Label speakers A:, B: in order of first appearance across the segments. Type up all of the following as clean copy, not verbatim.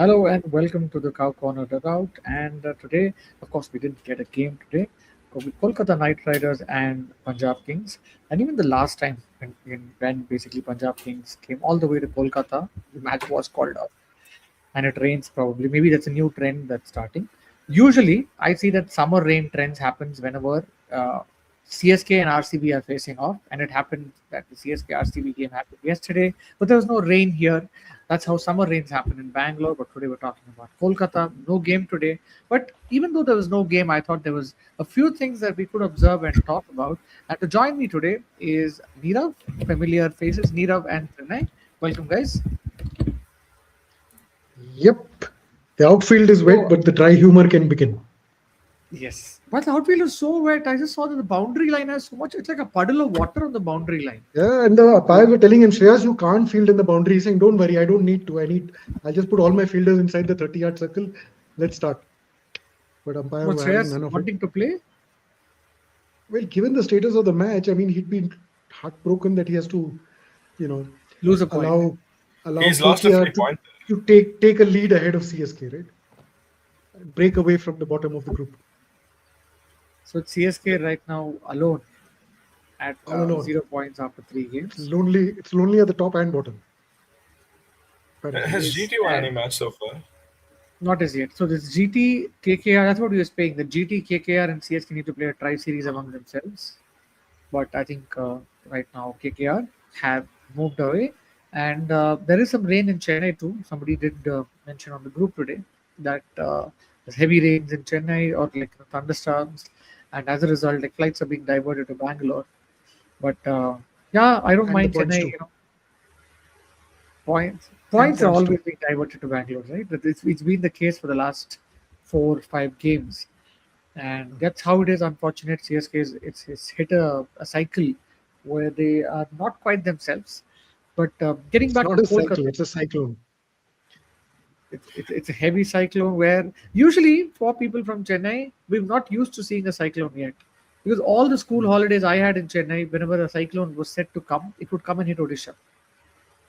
A: Hello and welcome to the Cow Corner Dugout. And today, of course, we didn't get a game today. Kolkata Knight Riders and Punjab Kings. And even the last time when basically Punjab Kings came all the way to Kolkata, the match was called off. And it rains probably. Maybe that's a new trend that's starting. Usually, I see that summer rain trends happens whenever CSK and RCB are facing off, and it happened that the CSK RCB game happened yesterday, but there was no rain here. That's how summer rains happen in Bangalore. But today we're talking about Kolkata. No game today. But even though there was no game, I thought there was a few things that we could observe and talk about. And to join me today is Nirav, familiar faces, Nirav and Pranay. Welcome, guys.
B: Yep. The outfield is wet,
A: So
B: but the dry humor can begin.
A: yes. But the outfield is so wet. I just saw that the boundary line has so much. It's like a puddle of water on the boundary line.
B: Yeah, and the umpires were telling him, Shreyas, you can't field in the boundary. He's saying, don't worry, I don't need to. I'll just put all my fielders inside the 30-yard circle. Let's start. But umpires
A: What's
B: were having
A: Shreyas
B: none of it.
A: wanting to play?
B: Well, given the status of the match, I mean, he'd been heartbroken that he has to, you know,
A: Lose a point.
B: allow
C: He's lost a
B: KKR
C: free point.
B: to take a lead ahead of CSK, right? Break away from the bottom of the group.
A: So it's CSK right now alone at
B: All alone.
A: 0 points after three
B: It's
A: games.
B: lonely. It's lonely at the top and bottom. Apparently.
C: Has
A: Yes,
C: GT won any
A: and
C: match so far?
A: not as yet. So this GT KKR, that's what we were saying. The GT KKR and CSK need to play a tri series among themselves. But I think right now KKR have moved away, and there is some rain in Chennai too. Somebody did mention on the group today that there's heavy rains in Chennai or like thunderstorms, and as a result, like flights are being diverted to Bangalore. But yeah, I don't
B: And the
A: mind
B: points
A: Chennai.
B: too. And
A: Points are
B: points too.
A: always being diverted to Bangalore, right? It's been the case for the last 4 or 5 games, and that's how it is. Unfortunate, CSK it's hit a cycle where they are not quite themselves. But getting
B: It's
A: back
B: not
A: to
B: a
A: Kolkata,
B: cycle, it's a cyclone.
A: it's a heavy cyclone where usually for people from Chennai, we're not used to seeing a cyclone yet. Because all the school
B: Mm.
A: holidays I had in Chennai, whenever a cyclone was set to come, it would come and hit Odisha.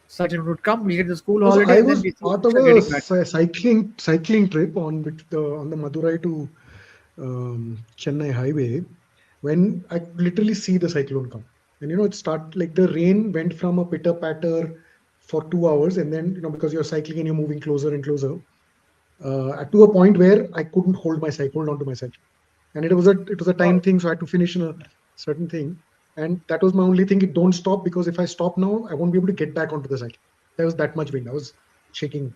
A: Cyclone would come, we get the school
B: So
A: holiday,
B: I
A: and then
B: was
A: we see
B: part of
A: Odisha
B: a
A: getting back.
B: cycling trip on the Madurai to Chennai highway when I could literally see the cyclone come. And it start like the rain went from a pitter patter for 2 hours, and then because you're cycling and you're moving closer and closer, to a point where I couldn't hold on to my cycle, and it was a time
A: Wow.
B: thing, so I had to finish in a certain thing, and that was my only thing. It don't stop, because if I stop now, I won't be able to get back onto the cycle. There was that much wind. I was shaking.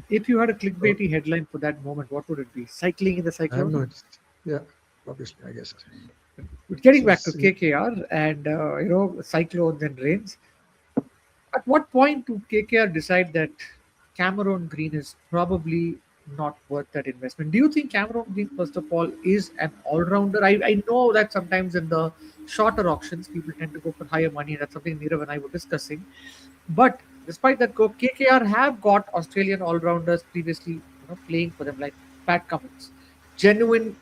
A: If you had a
B: So
A: clickbaity headline for that moment, what would it be? Cycling in the
B: I have
A: cyclone?
B: no. Yeah, obviously, I guess.
A: But
B: This
A: getting back to
B: was
A: KKR and cyclones and rains, at what point do KKR decide that Cameron Green is probably not worth that investment? Do you think Cameron Green, first of all, is an all-rounder? I know that sometimes in the shorter auctions, people tend to go for higher money. That's something Nirav and I were discussing. But despite that, KKR have got Australian all-rounders previously, playing for them, like Pat Cummins, genuine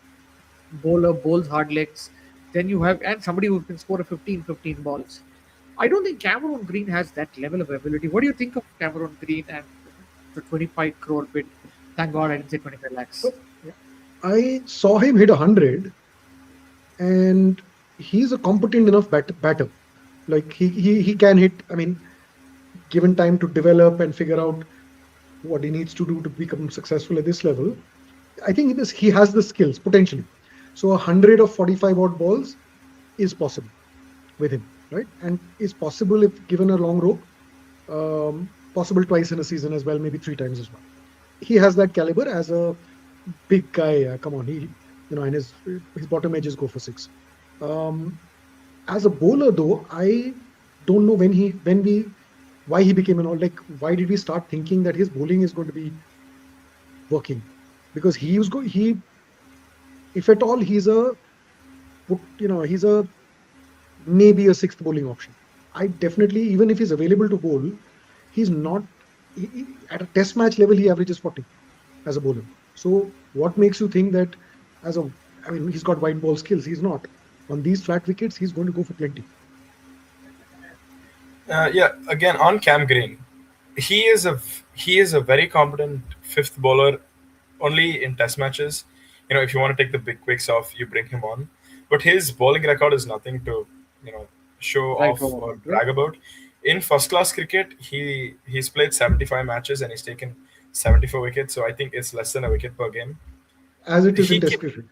A: bowler, bowls hard legs. Then you have and somebody who can score a 15 balls. I don't think Cameron Green has that level of ability. What do you think of Cameron Green and the 25 crore bid? Thank God I didn't say 25 lakhs.
B: so. I saw him hit 100, and he's a competent enough batter. Like he can hit. I mean, given time to develop and figure out what he needs to do to become successful at this level, I think he has the skills potentially. So 145 odd balls is possible with him, right? And is possible if given a long rope. Possible twice in a season as well, maybe three times as well. He has that caliber as a big guy. Come on, and his bottom edges go for six. Um, as a bowler, though, I don't know why he became an all, like, why did we start thinking that his bowling is going to be working? Because if at all, he's a maybe a sixth bowling option. I definitely, even if he's available to bowl, he's not at a test match level. He averages 40 as a bowler. So what makes you think that as a, I mean, he's got white ball skills? He's not. On these flat wickets, he's going to go for plenty.
C: Yeah, again on Cam Green. he is a very competent fifth bowler only in test matches. If you want to take the big quicks off, you bring him on. But his bowling record is nothing to, you know, show
A: Right
C: off
A: home
C: or
A: about, right?
C: brag about. In first class cricket, he's played 75 matches and he's taken 74 wickets. So I think it's less than a wicket per game.
B: as it is in
C: He
B: Test
C: can,
B: cricket.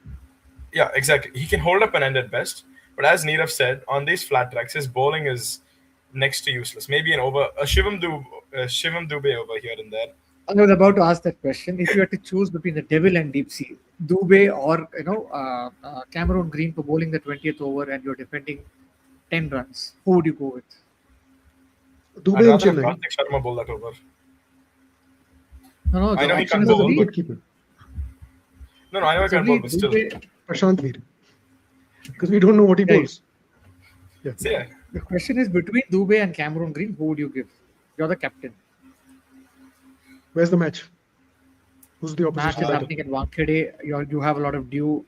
C: yeah, exactly. He can hold up an end at best. But as Neerav said, on these flat tracks, his bowling is next to useless. Maybe Shivam Dubey over here and there.
A: I was about to ask that question. If you had to choose between the Devil and Deep Sea, Dubey or Cameron Green for bowling the 20th over, and you're defending 10 runs, who would you go with?
C: I'd
B: Dubey in
C: rather have
B: Chennai
C: Karthik Sharma bowl that over.
A: No, no.
C: I
A: The
C: know he
A: question
C: can't
A: is
B: as a
A: only,
C: bowl.
B: wicket keeper.
C: No, I know I
A: it's
C: can't bowl,
A: only
C: but still.
A: Dubey.
B: Prashant Veer, because we don't know what he
A: Yeah,
B: bowls. Yeah.
C: So yeah,
A: the question is between Dubey and Cameron Green, who would you give? You're the captain.
B: Where's the match? Who's the
A: Match
B: opposition
A: is
B: batter?
A: happening at Wankhede. You have a lot of due.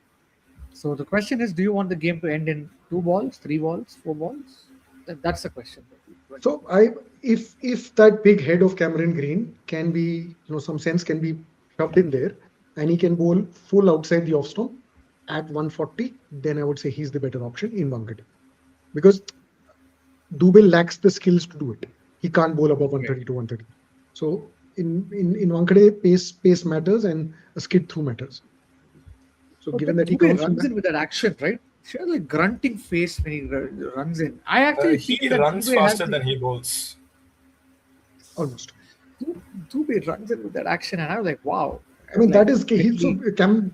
A: So the question is, do you want the game to end in 2 balls, 3 balls, 4 balls? That's the question.
B: So if that big head of Cameron Green can be, some sense can be shoved in there, and he can bowl full outside the off stump at 140, then I would say he's the better option in Wankhede, because Dubey lacks the skills to do it. He can't bowl above
A: Okay.
B: 130 to 130. So in Wankhede, pace matters and a skid through matters. So
A: But
B: given
A: then
B: that he
A: Dubey
B: comes from
A: runs
B: that,
A: in with that action, right? She has a grunting face when he runs in. I actually
C: he
A: feel that
C: runs
A: Dubey has
C: faster
A: the
C: than he bowls.
B: almost.
A: Dubey runs in with that action, and I was like, wow.
B: I mean,
A: Like
B: that is he. So
A: literally,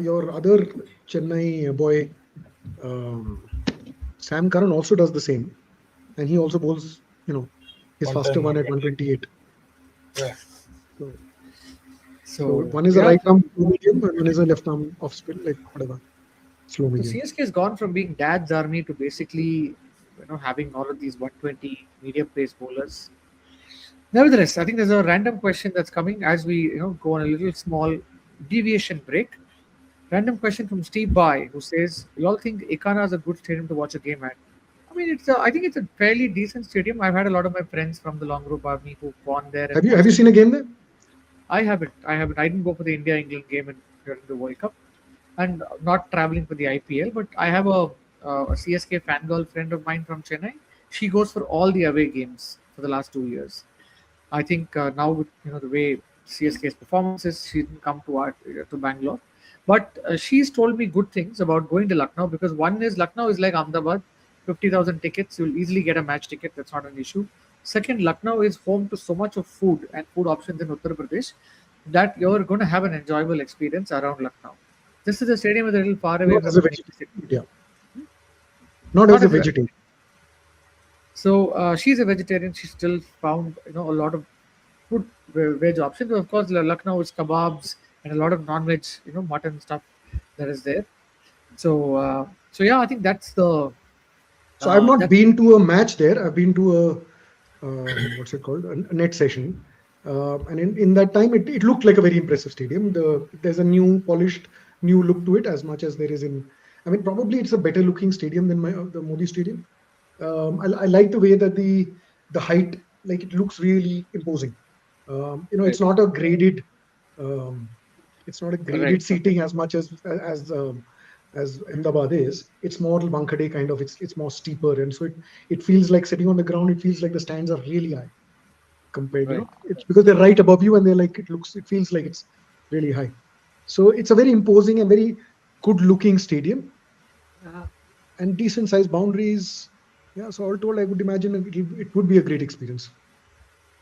B: your other Chennai boy, um, Sam Curran also does the same, and he also bowls. His faster
C: 110,
B: one at
C: 120.
B: 128.
C: Yeah.
B: So, so
A: so
B: one is a
A: yeah.
B: right arm slow medium, and one is a left arm off spin, like whatever, slow
A: So
B: medium.
A: CSK has gone from being dad's army to basically, having all of these 120 medium pace bowlers. Nevertheless, I think there's a random question that's coming as we go on a little small deviation break. Random question from Steve Bai, who says, "You all think Ikana is a good stadium to watch a game at?" I mean, I think it's a fairly decent stadium. I've had a lot of my friends from the long group army who've gone there and
B: Have you
A: watched it.
B: seen a game there?
A: I haven't. I haven't. I didn't go for the India England game during the World Cup, and not traveling for the IPL. But I have a CSK fangirl friend of mine from Chennai. She goes for all the away games for the last 2 years. I think now with the way CSK's performances, she didn't come to Bangalore, but she's told me good things about going to Lucknow, because one is Lucknow is like Ahmedabad, 50,000 tickets, you'll easily get a match ticket. That's not an issue. Second, Lucknow is home to so much of food and food options in Uttar Pradesh that you're going to have an enjoyable experience around Lucknow. This is a stadium is a little far away
B: Not
A: from
B: as a
A: the main
B: vegetarian.
A: city.
B: Yeah, not
A: Not
B: as a
A: as a
B: vegetarian.
A: So she's a vegetarian. She still found a lot of good veg options. Of course, Lucknow is kebabs and a lot of non-veg, mutton stuff that is there. So yeah, I think
B: So I've not
A: that's
B: been to a match there. I've been to a what's it called, a net session, and in that time it looked like a very impressive stadium. There's a new polished new look to it as much as there is in. I mean, probably it's a better looking stadium than the Modi Stadium. I like the way that the height, like it looks really imposing.
A: right,
B: It's not a graded um, it's not a
A: right.
B: graded seating as much as Ahmedabad is. It's more Wankhede kind of. It's more steeper, and so it feels like sitting on the ground. It feels like the stands are really high compared.
A: Right.
B: It's because they're right above you, and they're like it feels like it's really high. So it's a very imposing and very good looking stadium, uh, and decent sized boundaries. Yeah, so all told, I would imagine it would be a great experience.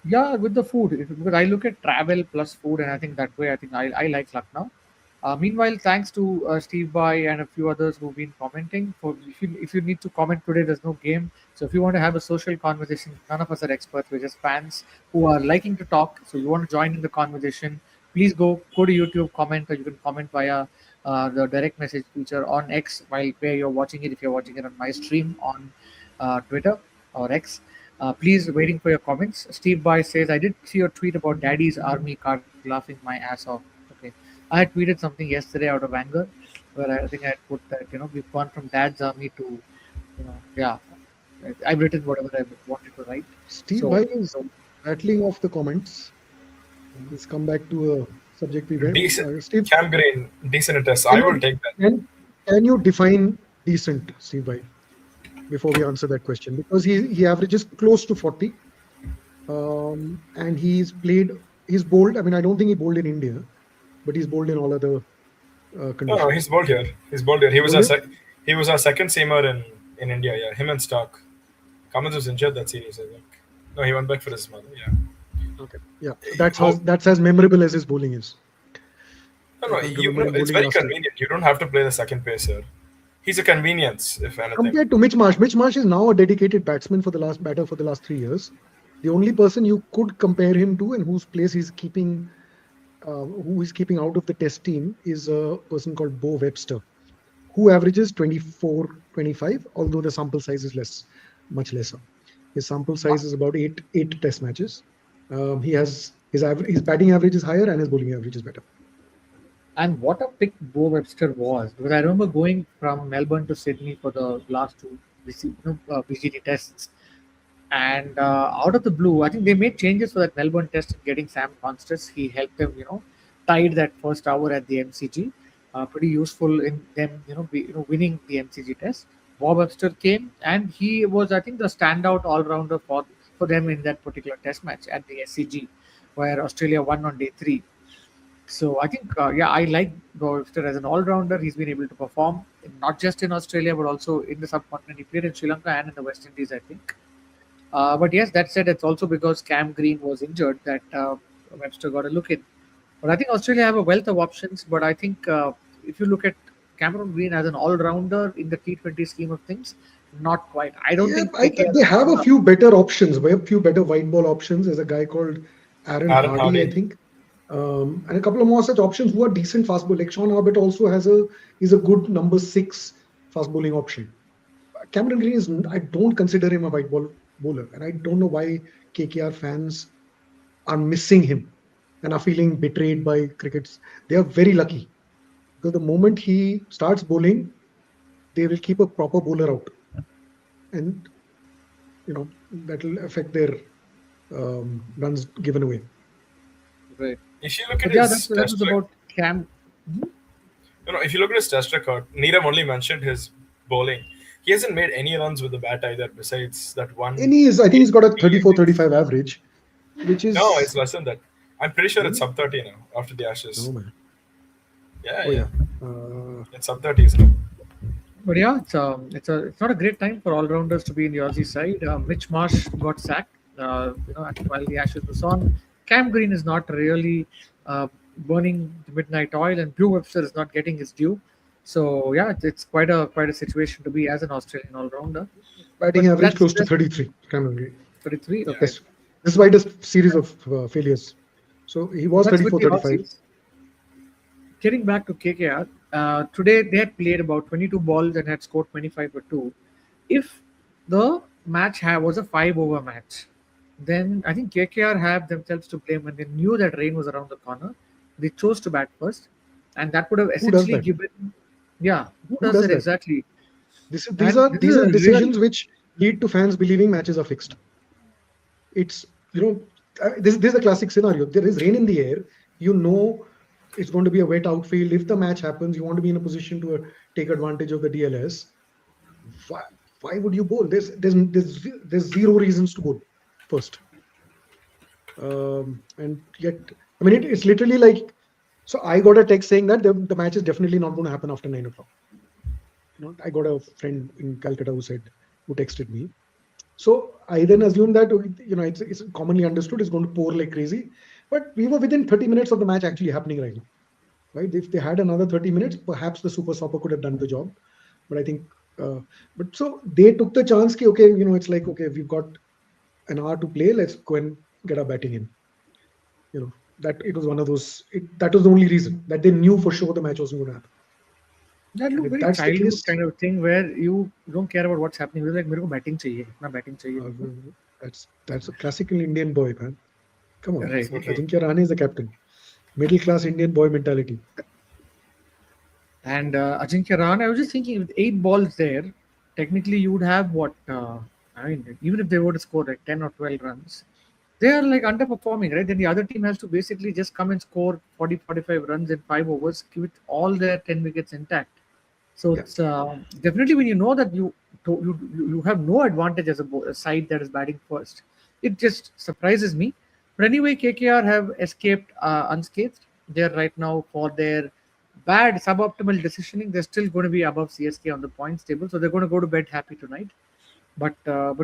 A: Yeah, with the food, because I look at travel plus food, and I think that way, I think I like Lucknow. Meanwhile, thanks to Steve Bai and a few others who've been commenting. For if you need to comment today, there's no game. So if you want to have a social conversation, none of us are experts. We're just fans who are liking to talk. So you want to join in the conversation, please go to YouTube, comment, or you can comment via the direct message feature on X while where you're watching it. If you're watching it on my stream on Twitter or X. Please waiting for your comments. Steve Boy says, I did see your tweet about Daddy's Army Karthik laughing my ass off. Okay. I had tweeted something yesterday out of anger where I think I had put that, we've gone from Dad's Army to, yeah, I've written whatever I wanted to write.
B: Steve
A: So,
B: Vai is
A: so
B: rattling off the comments. Let's come back to a subject we went.
C: Decent.
B: Steve,
C: Cam Green, decent test.
B: can
C: I will
B: you
C: take that.
B: can, can you define decent, Steve? Bhai, before we answer that question, because he averages close to 40, and he's bowled. I mean, I don't think he bowled in India, but he's bowled in all other
C: No, no, he's
B: conditions.
C: bowled here. He's bowled here.
B: Bowled it?
C: He was our second seamer in India. Yeah, him and Stark. Cummins was injured that series, I think. No, he went back for his mother. Yeah.
B: Okay, yeah. So
C: How?
B: that's as memorable as his bowling is.
C: No,
B: I
C: no,
B: can't remember him
C: it's
B: bowling
C: very
B: last time.
C: convenient. You don't have to play the second pacer. He's a convenience, if anything.
B: Compared to Mitch Marsh, Mitch Marsh is now a dedicated batsman for the last batter for the last 3 years. The only person you could compare him to and whose place he's keeping, who he's keeping out of the test team is a person called Bo Webster, who averages 24, 25, although the sample size is much lesser. His sample size is about eight test matches. He has his batting average is higher and his bowling average is better.
A: And what a pick Bo Webster was, because I remember going from Melbourne to Sydney for the last two VCT tests, and out of the blue, I think they made changes for that Melbourne test, getting Sam Constance. He helped them, tied that first hour at the MCG. Pretty useful in them, winning the MCG test. Bob Webster came, and he was, I think, the standout all-rounder for them in that particular test match at the SCG, where Australia won on day three. So I think, I like Webster as an all-rounder. He's been able to perform not just in Australia but also in the subcontinent. He played in Sri Lanka and in the West Indies, I think. But yes, that said, it's also because Cam Green was injured that Webster got a look in. But I think Australia have a wealth of options. But I think if you look at Cameron Green as an all-rounder in the T20 scheme of things, not quite. I don't
B: Yeah,
A: think KKR
B: they
A: is
B: have
A: good
B: a
A: enough.
B: few better options, a few better white ball options. There's a guy called Aaron
C: Aaron
B: Hardy, I
C: Hardy.
B: think, and a couple of more such options who are decent fast bowling. Like Sean Arbit also is a good number 6 fast bowling option. Cameron Green is I don't consider him a white ball bowler, and I don't know why KKR fans are missing him and are feeling betrayed by crickets. They are very lucky because the moment he starts bowling, they will keep a proper bowler out, and that will affect their runs given away.
A: Right.
C: If you look at
A: But yeah,
C: his
A: that was
C: test record,
A: about Cam. Mhm.
C: if you look at his test record, Neeram only mentioned his bowling. He hasn't made any runs with the bat either, besides that one.
B: And I think he's got a 34, 35 average, which
C: No, it's
B: is
C: less than that. I'm pretty sure it's
B: really,
C: sub 30 now after the Ashes.
B: no man.
C: Yeah,
B: Oh
C: yeah.
B: yeah. Uh,
C: It's sub 30s now.
A: But yeah, it's not a great time for all rounders to be in the Aussie side. Mitch Marsh got sacked, while the Ashes was on. Cam Green is not really burning the midnight oil, and Blue Webster is not getting his due. So yeah, it's quite a situation to be as an Australian all rounder.
B: Batting
A: But
B: average
A: that's
B: close to
A: just
B: 33. Cameron Green.
A: 33.
C: Yeah.
A: Okay,
B: Yes, despite a series of failures. So he was
A: that's with
B: 34,
A: the
B: 35.
A: Aussies. Getting back to KKR, today they had played about 22 balls and had scored 25 for 2. If the was a 5 over match, then I think KKR have themselves to blame when they knew that rain was around the corner. They chose to bat first, and that would have
B: Who does
A: essentially
B: that?
A: given. Yeah, who
B: Who
A: does
B: does
A: that
B: that?
A: exactly?
B: These
A: And
B: are
A: this is
B: these are
A: a real.
B: decisions which lead to fans believing matches are fixed. It's this is a classic scenario. There is rain in the air. You know it's going to be a wet outfield. If the match happens, you want to be in a position to take advantage of the DLS. Why, why would you bowl? There's zero reasons to bowl first. And yet, I mean, it's literally like. So I got a text saying that the match is definitely not going to happen after 9 o'clock. I got a friend in Calcutta who texted me. So I then assumed that it's commonly understood it's going to pour like crazy. But we were within 30 minutes of the match actually happening right now. Right? If they had another 30 minutes, perhaps the super stopper could have done the job. But I think, but so they took the chance. Okay, it's like okay, we've got an hour to play. Let's go and get our batting in. That it was one of those. That was the only reason that they knew for sure the match wasn't going to happen.
A: That
B: And
A: look
B: if
A: very
B: that's the
A: childhood
B: case,
A: kind of thing where you don't care about what's happening. You're like, मेरे को batting चाहिए, इतना batting चाहिए
B: uh,
A: मेरे को.
B: that's a classical Indian boy, man. Come on,
A: Right.
C: Absolutely.
B: Ajinkya Rahane is the captain. Middle class Indian boy mentality.
A: And Ajinkya Rahane, I was just thinking, with 8 balls there, technically you would have what? I mean, even if they were to score like 10 or 12 runs, they are like underperforming, right? Then the other team has to basically just come and score 40, 45 runs in 5 overs with all their 10 wickets intact. So
B: Yeah.
A: it's definitely when you know that you have no advantage as a side that is batting first, it just surprises me. But anyway, KKR have escaped unscathed. They're right now for their bad suboptimal decisioning. They're still going to be above CSK on the points table, so they're going to go to bed happy tonight. But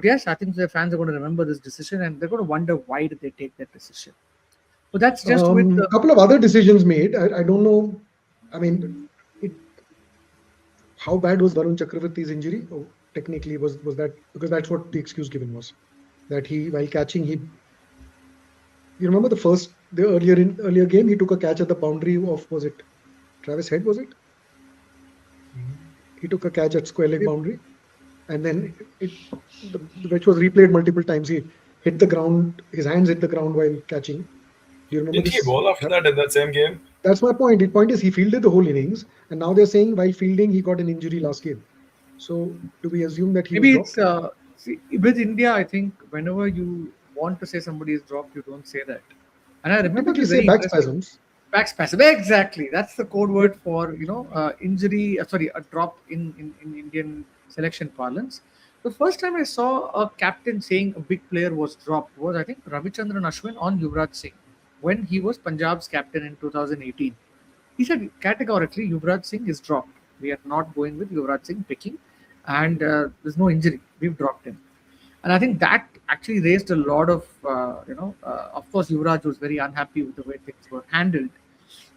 A: yes, I think the fans are going to remember this decision and they're going to wonder why did they take that decision. But that's just with the
B: Couple of other decisions made. I don't know. I mean, it, how bad was Varun Chakravarti's injury? Oh, technically, was that because that's what the excuse given was that he while catching he. You remember the earlier game he took a catch at the boundary of, was it Travis Head, was it? He took a catch at square leg boundary, and then which was replayed multiple times. He hit the ground. His hands hit the ground while catching. Do you remember
C: Didn't he
B: this?
C: bowl after that in that same game?
B: That's my point. The point is he fielded the whole innings, and now they're saying while fielding he got an injury last game. So do we assume that he was
A: maybe it's
B: dropped?
A: see, with India. I think whenever you want to say somebody is dropped, you don't say that. And I
B: You
A: remember
B: typically
A: this
B: say
A: very
B: back
A: interesting.
B: spasms.
A: Back spasm. Exactly. That's the code word for injury. Sorry, a drop in Indian selection parlance. The first time I saw a captain saying a big player was dropped was I think Ravichandran Ashwin on Yuvraj Singh when he was Punjab's captain in 2018. He said categorically Yuvraj Singh is dropped. We are not going with Yuvraj Singh picking, and there's no injury. We've dropped him. And I think that actually raised a lot of, of course, Yuvraj was very unhappy with the way things were handled.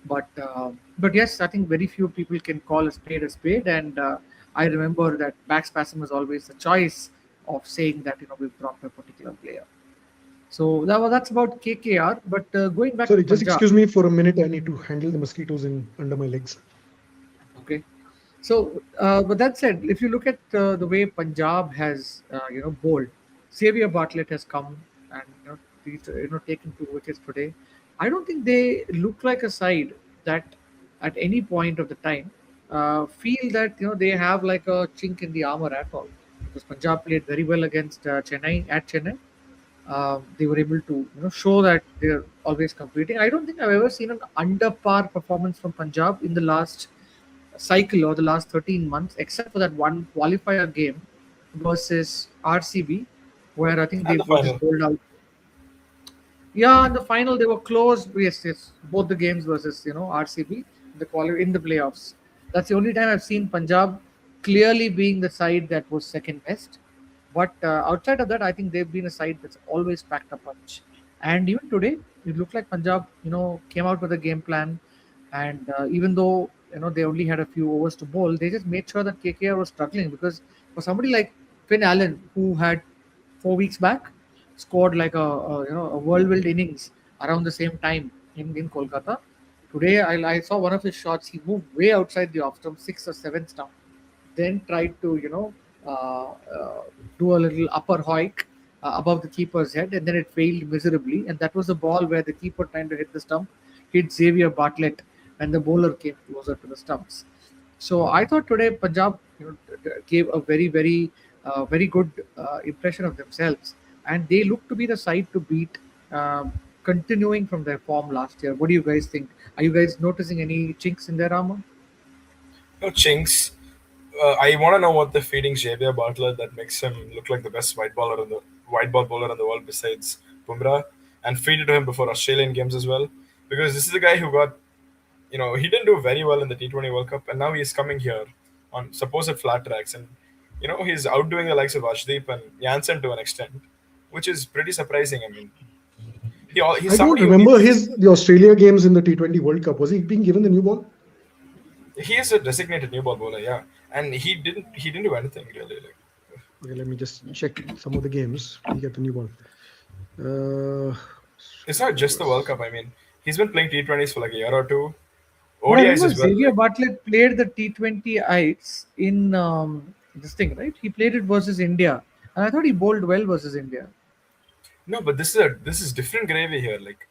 A: But yes, I think very few people can call a spade. And I remember that back spasm was always the choice of saying that we've dropped a particular player. So that's about KKR. But going back to
B: Sorry, just
A: Punjab,
B: excuse me for a minute. I need to handle the mosquitoes in under my legs.
A: okay. So, but that said, if you look at the way Punjab has, bowled, Xavier Bartlett has come and taken 2 wickets today. I don't think they look like a side that, at any point of the time, feel that they have like a chink in the armor at all. Because Punjab played very well against Chennai at Chennai. They were able to show that they're always competing. I don't think I've ever seen an under par performance from Punjab in the last cycle or the last 13 months, except for that one qualifier game versus RCB, where I think
C: And
A: they
C: the
A: were just
C: final.
A: bowled out. Yeah, in the final they were close. Yes, yes, both the games versus RCB in the playoffs. That's the only time I've seen Punjab clearly being the side that was second best. But outside of that, I think they've been a side that's always packed a punch. And even today, it looked like Punjab, came out with a game plan. And even though they only had a few overs to bowl, they just made sure that KKR was struggling because for somebody like Finn Allen, who had 4 weeks back scored like a whirlwind innings around the same time in Kolkata. Today, I saw one of his shots. He moved way outside the off stump, six or seven stump, then tried to do a little upper hoik above the keeper's head, and then it failed miserably. And that was the ball where the keeper trying to hit the stump hit Xavier Bartlett, and the bowler came closer to the stumps. So I thought today Punjab gave a very good impression of themselves, and they look to be the side to beat. Continuing from their form last year, what do you guys think? Are you guys noticing any chinks in their armor?
C: No chinks. I want to know what they're feeding Xavier Bartlett that makes him look like the best white ball bowler in the world besides Bumrah, and feed it to him before Australian games as well. Because this is a guy who got, he didn't do very well in the T20 World Cup, and now he's coming here on supposed flat tracks, and he's outdoing the likes of Ashdeep and Jansen to an extent, which is pretty surprising. I mean, he's
B: I don't
C: somebody who
B: remember
C: needs.
B: the Australia games in the T20 World Cup. Was he being given the new ball?
C: He is a designated new ball bowler, yeah, and he didn't do anything really. Like,
B: Okay, let me just check some of the games. He got the new ball. Uh,
C: it's not just the World Cup. I mean, he's been playing T20s for like a year or two,
A: But I
C: ODIs
A: remember
C: as well.
A: Xavier
C: Like,
A: Bartlett played the T20 ice in this thing, right? He played it versus India, and I thought he bowled well versus India.
C: no, but this is different gravy here. Like,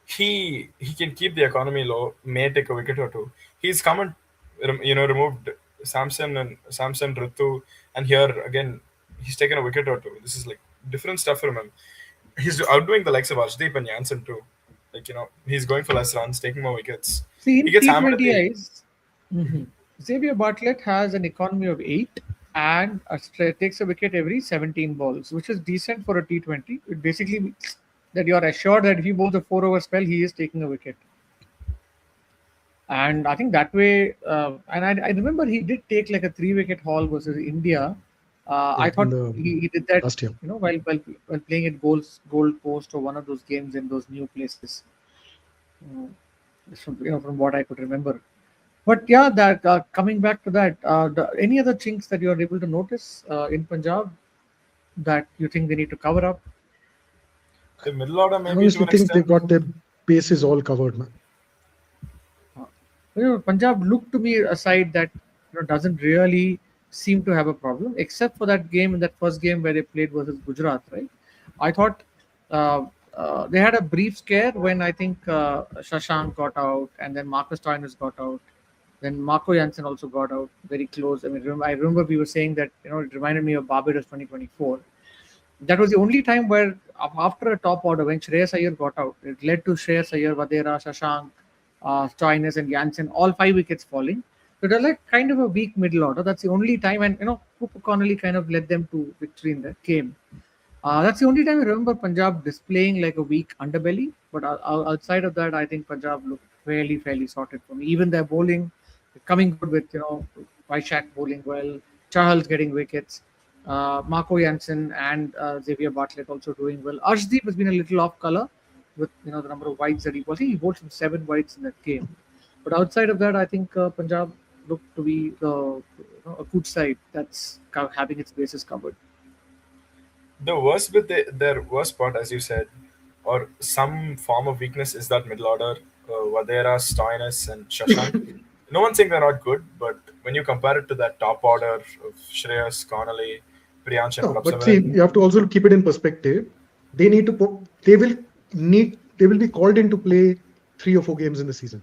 C: he can keep the economy low, may take a wicket or two. He's come and removed Samson Ritu, and here again he's taken a wicket or two. This is like different stuff from him. He's outdoing the likes of Arshdeep and Jansen too. Like, he's going for less runs, taking more wickets.
A: See,
C: He
A: in
C: gets hammered at
A: T20
C: the.
A: Is, Xavier Bartlett has an economy of 8 and takes a wicket every 17 balls, which is decent for a T20. It basically means that you are assured that if he bowls a 4 over spell, he is taking a wicket. And I think that way, and I remember he did take like a 3 wicket haul versus India. I
B: Yeah, in
A: thought
B: the
A: he did that,
B: last year.
A: while playing at Gold Coast or one of those games in those new places. Uh, from what I could remember. But yeah, that coming back to that, any other chinks that you are able to notice in Punjab that you think they need to cover up?
C: The middle order,
B: I
C: maybe to
B: honestly
C: an
B: think they've
C: extent.
B: got their bases all covered, man.
A: Uh, Punjab looked to me a side that doesn't really seem to have a problem, except for that game in that first game where they played versus Gujarat, right? I thought they had a brief scare when I think Shashank got out and then Marcus Stoinis got out. Then Marco Jansen also got out very close. I remember we were saying that it reminded me of Barbados 2024. That was the only time where after a top order, when Shreyas Iyer got out, it led to Shreyas Iyer, Vadera, Shashank, Stoinis, and Jansen, all 5 wickets falling. So it was like kind of a weak middle order. That's the only time, and Cooper Connolly kind of led them to victory in that game. That's the only time I remember Punjab displaying like a weak underbelly. But outside of that, I think Punjab looked fairly sorted for me. Even their bowling coming good with Vaishak bowling well, Chahal's getting wickets, Marco Jansen and Xavier Bartlett also doing well. Arshdeep has been a little off color with the number of wides that he bowled. I think he bowled some 7 wides in that game. But outside of that, I think Punjab looked to be a good side that's having its bases covered.
C: The worst bit, their worst part, as you said, or some form of weakness is that middle order. Vadera, Stoinis, and Shashank. No one's saying they're not good, but when you compare it to that top order of Shreyas, Connolly, Priyansh, and
B: No, but see,
C: Prabhsavan,
B: you have to also keep it in perspective. They need to put, they will be called in to play 3 or 4 games in the season,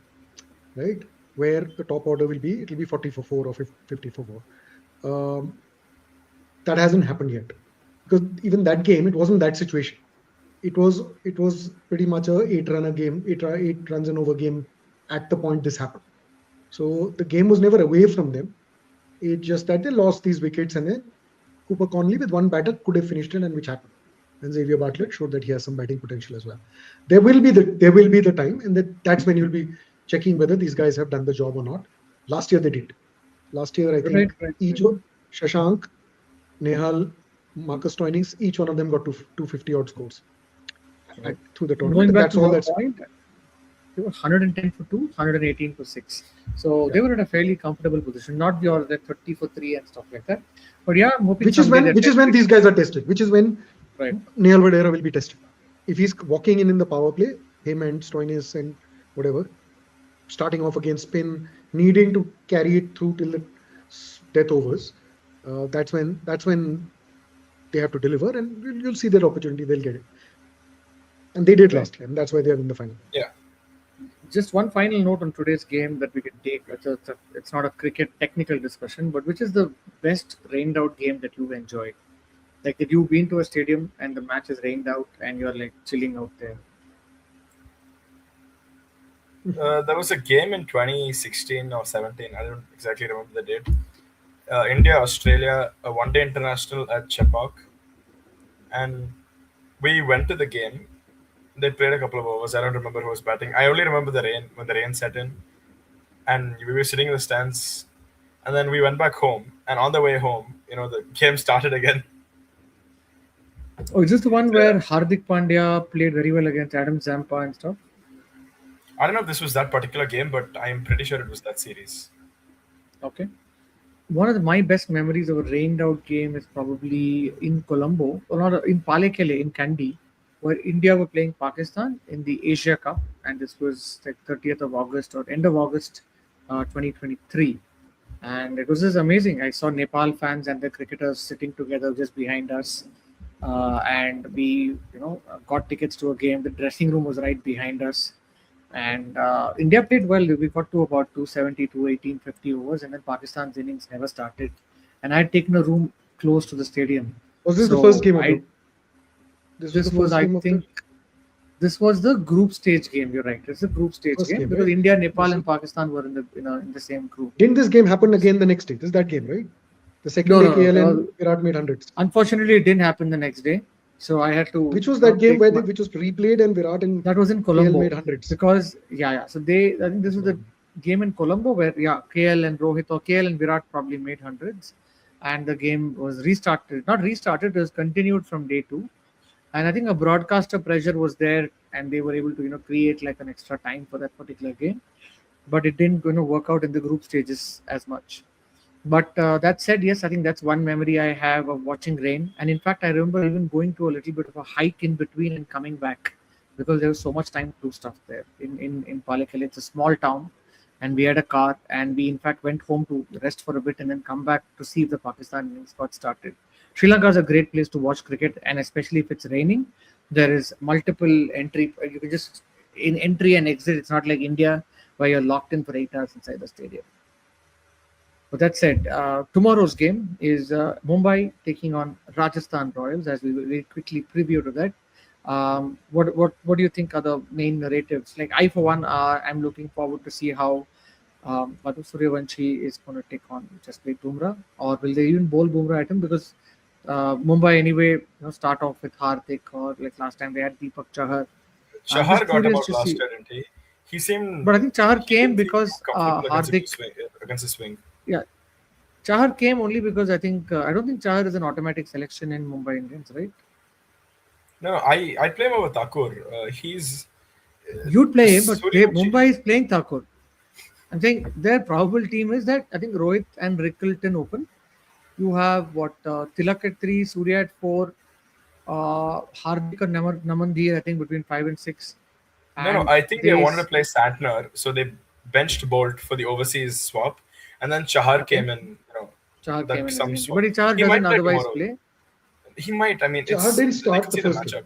B: right? Where the top order it will be 40 for 4 or 50 for 4. That hasn't happened yet. Because even that game, it wasn't that situation. It was pretty much a 8 runner game, 8 runs and over game at the point this happened. So the game was never away from them. It's just that they lost these wickets, and then Cooper Conley with one batter could have finished it, and which happened. And Xavier Bartlett showed that he has some batting potential as well. There will be the time, and that's when you'll be checking whether these guys have done the job or not. Last year they did. Last year I
A: Right,
B: think
A: right, right.
B: each Shashank, Nehal, Marcus Stoinis, each one of them got 250 odd scores
A: Right.
B: through the tournament,
A: Going
B: and
A: back
B: that's
A: to
B: all.
A: your
B: That's
A: point, they were 110 for 2, 118 for 6. So
B: yeah.
A: they were in a fairly comfortable position, not your like 30 for 3 and stuff like that. But yeah, I'm hoping
B: Which is
A: someday
B: when
A: they'll
B: which is
A: get
B: when
A: it.
B: these guys are tested. Which is when
A: Right.
B: Neil Vadera will be tested. If he's walking in the power play, him and Stoinis and whatever, starting off against spin, needing to carry it through till the death overs, that's when they have to deliver, and you'll see their opportunity. They'll get it, and they did
A: Right.
B: last year, and that's why they're in the final.
C: yeah.
A: Just one final note on today's game that we can take. It's not a cricket technical discussion, but which is the best rained out game that you've enjoyed? Like, that you've been to a stadium and the match is rained out and you're like chilling out there.
C: There was a game in 2016 or 17. I don't exactly remember the date. India, Australia, a one-day international at Chepauk, and we went to the game. They played a couple of overs. I don't remember who was batting. I only remember the rain when the rain set in, and we were sitting in the stands. And then we went back home, and on the way home, the game started again.
A: Oh, is this the one
C: Uh,
A: where Hardik Pandya played very well against Adam Zampa and stuff?
C: I don't know if this was that particular game, but I am pretty sure it was that series.
A: Okay. One of my best memories of a rained out game is probably in Colombo, or not in Palekele in Kandy, where India were playing Pakistan in the Asia Cup, and this was like 30th of August or end of August, 2023. And it was just amazing. I saw Nepal fans and the cricketers sitting together just behind us, and we got tickets to a game. The dressing room was right behind us, and India played well. We got to about 270, 218, 50 overs, and then Pakistan's innings never started. And I had taken a room close to the stadium.
B: Was this the first
A: So
B: game of
A: I,
B: This was the
A: This was,
B: first
A: I
B: game of the
A: think, this was the group stage game. You're right. It's a group stage
B: first
A: game
B: game,
A: because
B: right?
A: India, Nepal,
B: This
A: and
B: is,
A: Pakistan were in the same group.
B: didn't this game happen again the next day? This is that game, right? The second
A: No,
B: day,
A: no,
B: KL
A: no.
B: and Virat made hundreds.
A: Unfortunately, it didn't happen the next day. So I had to
B: Which was that game
A: take
B: where
A: my.
B: which was replayed and Virat and
A: That was in
B: KL
A: Colombo
B: made hundreds?
A: because yeah. So I think this was the
B: So
A: game in Colombo where KL and Rohit or KL and Virat probably made hundreds, and the game was restarted. Not restarted. It was continued from day two, and I think a broadcaster pressure was there, and they were able to create like an extra time for that particular game, but it didn't work out in the group stages as much. But that said, yes, I think that's one memory I have of watching rain. And in fact, I remember even going to a little bit of a hike in between and coming back because there was so much time to do stuff there in Palakkale. It's a small town, and we had a car, and we in fact went home to rest for a bit and then come back to see if the Pakistan innings got started. Sri Lanka is a great place to watch cricket, and especially if it's raining, there is multiple entry. You can just in entry and exit. It's not like India where you're locked in for 8 hours inside the stadium. But that said, tomorrow's game is Mumbai taking on Rajasthan Royals. As we will very quickly preview to that, what do you think are the main narratives? Like I, for one, I'm looking forward to see how Madhu Suryavanshi is going to take on Jasprit Bumrah, or will they even bowl Bumrah at him? Because Mumbai anyway, start off with Hardik, or like last time they had Deepak Chahar. I'm
C: Chahar
A: just
C: got
A: curious
C: about
A: to
C: last
A: see,
C: year, didn't he? He seemed
A: but I think Chahar
C: he
A: came
C: didn't seem too
A: because
C: comfortable
A: Hardik.
C: against the swing.
A: Yeah, Chahar came only because I don't think Chahar is an automatic selection in Mumbai Indians, right?
C: No, I play him over Thakur. He's
A: You'd play him, but
C: Suryavanshi.
A: Mumbai is playing Thakur. I'm saying their probable team is that I think Rohit and Rickleton open. You have what Tilak at three, Surya at four, Hardik and Namandhir I think between 5 and 6,
C: No,
A: and
C: I think they
A: they
C: wanted to play Santner, so they benched Bolt for the overseas swap, and then Chahar
A: okay.
C: came in.
A: Chahar came
C: That
A: in as an
C: some
A: entry,
C: swap.
A: but Chahar
C: He
A: doesn't
C: might play
A: otherwise
C: tomorrow.
A: play.
C: He might. I mean,
B: Chahar didn't
C: I
B: start
C: can
B: the
C: see the
B: first game.
C: matchup.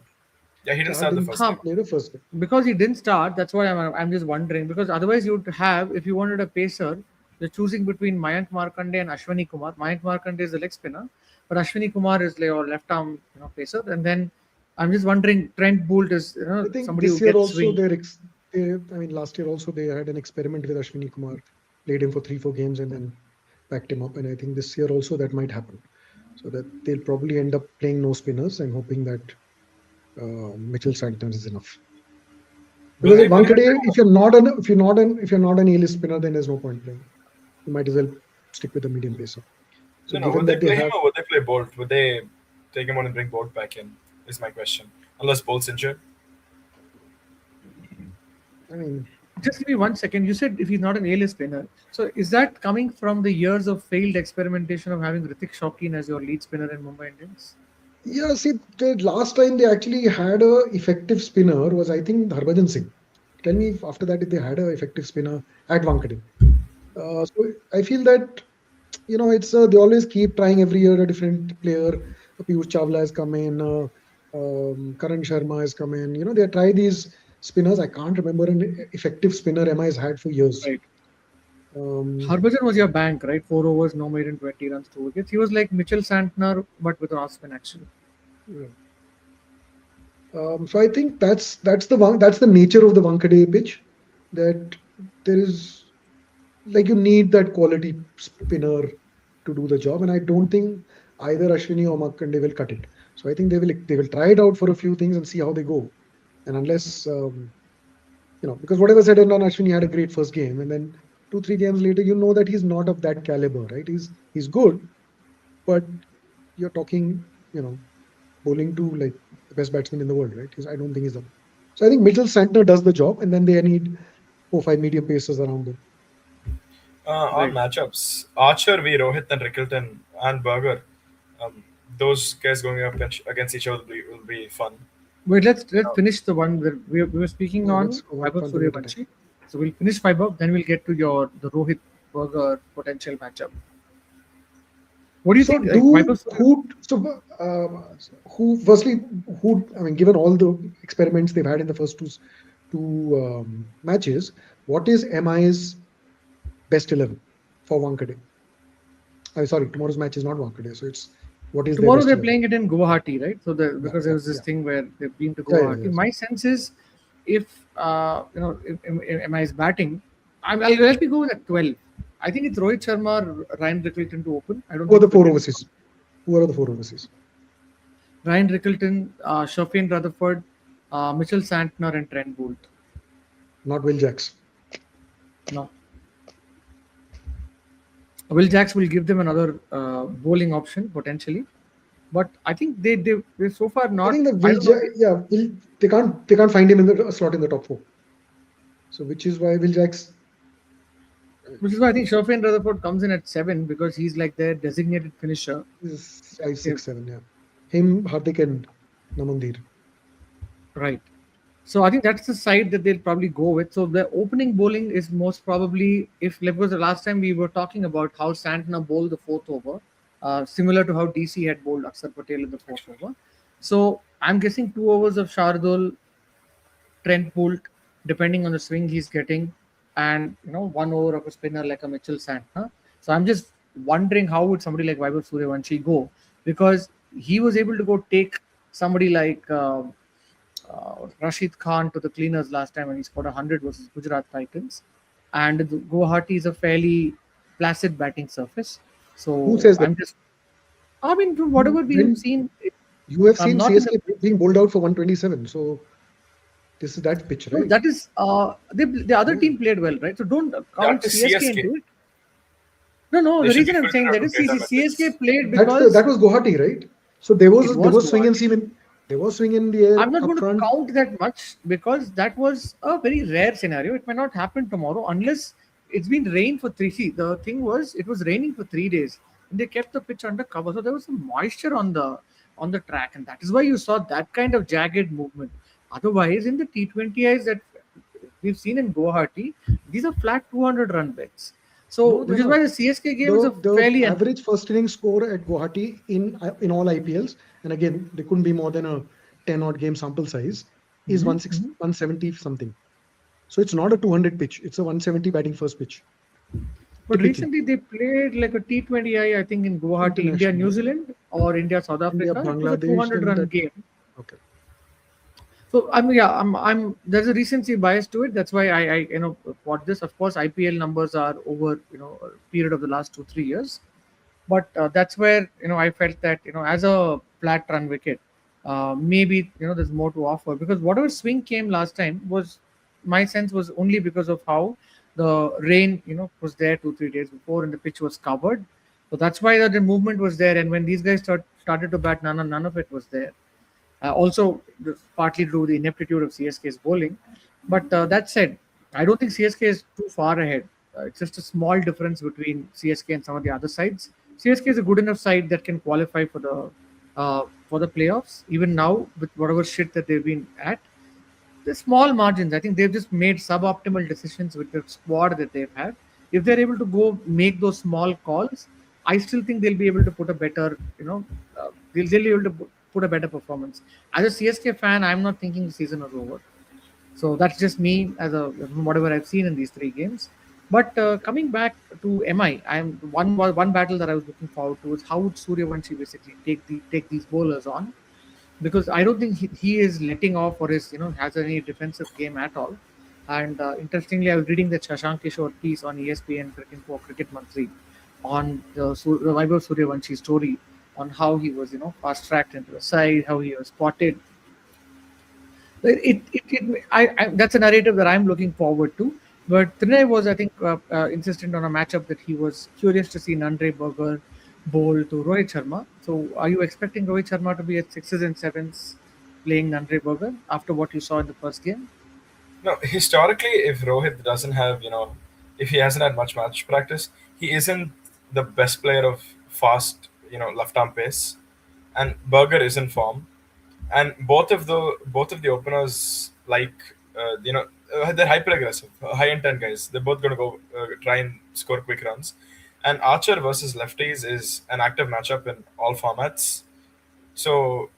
C: Yeah, he didn't
B: Chahar
C: start the
B: didn't
C: first game.
A: Huh,
B: play the first game.
A: because he didn't start. That's why I'm just wondering. Because otherwise, you'd have if you wanted a pacer, you're choosing between Mayank Markande and Ashwani Kumar. Mayank Markande is the leg spinner, but Ashwani Kumar is like your left arm pacer. And then I'm just wondering, Trent Boult is
B: I think
A: somebody who
B: this year
A: gets
B: also
A: swing.
B: I mean, last year also they had an experiment with Ashwini Kumar, played him for 3-4 games and then packed him up. And I think this year also that might happen. So that they'll probably end up playing no spinners and hoping that Mitchell Santner is enough.
C: Will
B: Because
C: they
B: at
C: will they
B: Wankhede,
C: play
B: if you're not an A-list spinner, then there's no point playing. You might as well stick with the medium pacer. So
C: No.
B: given
C: Would they
B: that they
C: play him
B: have,
C: or would they play Bolt? Would they take him on and bring Bolt back in? Is my question. Unless Bolt's injured.
B: I mean,
A: Just give me 1 second. You said if he's not an A-list spinner, so is that coming from the years of failed experimentation of having Ritik Shaukin as your lead spinner in Mumbai Indians?
B: yeah, see, the last time they actually had a effective spinner was, I think, Harbhajan Singh. Tell me if after that if they had a effective spinner at Wankhede. So I feel that it's they always keep trying every year a different player. Piyush Chawla has come in, Karan Sharma has come in. They try these spinners. I can't remember an effective spinner MI has had for years.
A: Right.
B: Um,
A: Harbhajan was your bank, right? 4 overs, no made in 20 runs, 2 wickets. He was like Mitchell Santner, but with off spin action.
B: yeah. So I think that's the nature of the Wankhede pitch. That there is like you need that quality spinner to do the job, and I don't think either Ashwini or Markande will cut it. So I think they will try it out for a few things and see how they go. And unless because whatever said and done, Ashwini had a great first game, and then 2-3 games later, you know that he's not of that caliber, right? He's good, but you're talking, bowling to like the best batsman in the world, right? I don't think he's the. So I think Mitchell Santner does the job, and then they need 4-5 medium pacers around them.
C: On
A: Right.
C: matchups, Archer v Rohit and Rickleton and Berger. Um, those guys going up against each other will be fun.
A: Wait, let's
C: Uh,
A: finish the one that we were speaking
B: Yeah,
A: on
B: let's go
A: Vaibhav
B: one thing at a time.
A: Suryavanshi. So we'll finish Vaibhav, then we'll get to the Rohit Burger potential matchup. What do you
B: So
A: think? Like Vaibhav Surya,
B: who firstly who I mean, given all the experiments they've had in the first two matches, what is MI's best 11 for Wankhede? I'm sorry, tomorrow's match is not Wankhede, so it's What is their
A: Tomorrow
B: best
A: they're
B: 11?
A: playing it in Guwahati, right? So
B: Yeah,
A: because there
B: yeah,
A: was this
B: yeah,
A: thing where they've been to
B: yeah, yeah,
A: Guwahati.
B: yes.
A: My sense is, if if MI is batting, let me go with a 12. I think it's Rohit Sharma, Ryan Rickelton to open. I don't
B: Who are
A: think
B: the four
A: Wicket.
B: overseas? Who are the four overseas?
A: Ryan Rickelton, Shafin Rutherford, Mitchell Santner, and Trent Boult.
B: Not Will Jacks.
A: No, Will Jacks will give them another bowling option potentially, but I think they so far
B: I
A: not.
B: think that
A: I
B: Will
A: don't know.
B: Jack, yeah, they can't find him in the slot in the top four. So which is why Will Jacks
A: Which is why I think Shafin Rutherford comes in at 7 because he's like their designated finisher.
B: is five,
A: If,
B: six, seven. Yeah, him, Hardik, and Namandir.
A: right. So I think that's the side that they'll probably go with. So the opening bowling is most probably if because the last time we were talking about how Santner bowled the fourth over, similar to how DC had bowled Akshar Patel in the fourth over. So I'm guessing 2 overs of Shardul, Trent Boult, depending on the swing he's getting, and 1 over of a spinner like a Mitchell Santner. So I'm just wondering how would somebody like Vaibhav Suryavanshi go, because he was able to go take somebody like Rashid Khan to the cleaners last time when he scored 100 versus Gujarat Titans, and the Guwahati is a fairly placid batting surface.
B: Who
A: So
B: says that?
A: I'm just, I mean, from whatever we've
B: When
A: seen,
B: you have
A: I'm
B: seen
A: not in the.
B: CSK being bowled out for 127, so this is that pitch,
A: No,
B: right?
A: that is the other
B: Yeah.
A: team played well, right? So don't count
C: That is
A: CSK
C: CSK.
A: into it. No, no.
C: They
A: The
C: should be
A: reason I'm
C: filtered
A: saying
C: out
A: that
C: to
A: is, see,
C: data
A: CSK
C: methods.
A: played
B: That
A: because
B: was Guwahati, right? So there
A: it
B: was there
A: was
B: was swing and
A: Guwahati.
B: seam in there was swing in the
A: I'm
B: air
A: not
B: up
A: going to
B: front.
A: count that much because that was a very rare scenario. It may not happen tomorrow unless it's been rain for three. See, the thing was it was raining for 3 days and they kept the pitch under cover, so there was some moisture on the track, and that is why you saw that kind of jagged movement. Otherwise, in the T20Is that we've seen in Guwahati, these are flat 200 run bets. So,
B: No, they're
A: which is why
B: not.
A: the CSK game is a
B: The
A: fairly
B: average first inning score at Guwahati in all IPLs, and again, there couldn't be more than a 10 odd game sample size, is
A: Mhm,
B: 16
A: mhm.
B: 170 something. So it's not a 200 pitch, it's a 170 batting first pitch,
A: But
B: typically.
A: recently they played like a T20I, I think in Guwahati, India, New
B: International,
A: Zealand, or India, South
B: India,
A: Africa. It was a
B: Bangladesh,
A: 200
B: then
A: run
B: that.
A: game.
B: Okay.
A: So there's a recency bias to it. That's why I bought this. Of course, IPL numbers are over a period of the last 2 3 years, but that's where I felt that as a flat run wicket, maybe there's more to offer because whatever swing came last time was my sense was only because of how the rain was there 2 3 days before and the pitch was covered. So that's why the movement was there. And when these guys started to bat, none of it was there. Also, partly due to the ineptitude of CSK's bowling. But that said, I don't think CSK is too far ahead. It's just a small difference between CSK and some of the other sides. CSK is a good enough side that can qualify for the playoffs. Even now, with whatever shit that they've been at, the small margins. I think they've just made suboptimal decisions with the squad that they've had. If they're able to go make those small calls, I still think they'll be able to put a better, they'll be able to put a better performance. As a CSK fan, I'm not thinking the season is over. So that's just me as a whatever I've seen in these 3 games. But coming back to MI, I'm one battle that I was looking forward to is how would Suryavanshi basically take these bowlers on, because I don't think he is letting off or is has any defensive game at all. And interestingly, I was reading the Shashank Kishore piece on ESPN Cricket Cricket Monthly on the Vaibhav Suryavanshi story on how he was fast tracked into the side, how he was spotted. That's a narrative that I'm looking forward to. But Trinay was, I think, insistent on a matchup that he was curious to see Nandre Burger bowl to Rohit Sharma. So, are you expecting Rohit Sharma to be at sixes and sevens playing Nandre Burger after what you saw in the first game?
C: No, historically, if Rohit doesn't have, if he hasn't had much match practice, he isn't the best player of fast, left arm pace, and Berger is in form, and both of the openers they're hyper aggressive, high intent guys. They're both gonna go try and score quick runs, and Archer versus lefties is an active matchup in all formats. So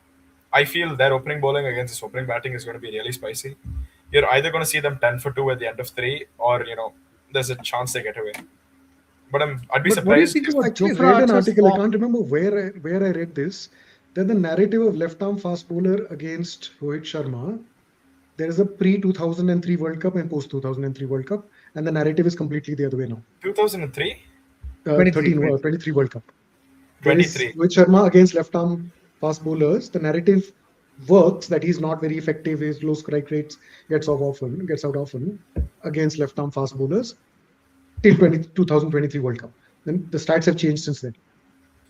C: I feel their opening bowling against this opening batting is going to be really spicy. You're either going to see them 10 for 2 at the end of three, or there's a chance they get away. But I'd be
A: But what do you
C: surprised
A: think
C: if
B: I
A: about
B: actually
A: Jofra
B: read an
A: Archer's
B: article. I
A: form?
B: can't remember where I read this. That the narrative of left arm fast bowler against Rohit Sharma. There is a pre 2003 World Cup and post 2003 World Cup, and the narrative is completely the other way now.
C: 2003,
A: 23,
B: 13,
A: 23.
B: 23 World Cup. There is
C: 23.
B: Rohit Sharma against left arm fast bowlers. The narrative works that he's not very effective. His low strike rates gets out often against left arm fast bowlers till 2023 World Cup. Then the stats have changed since then.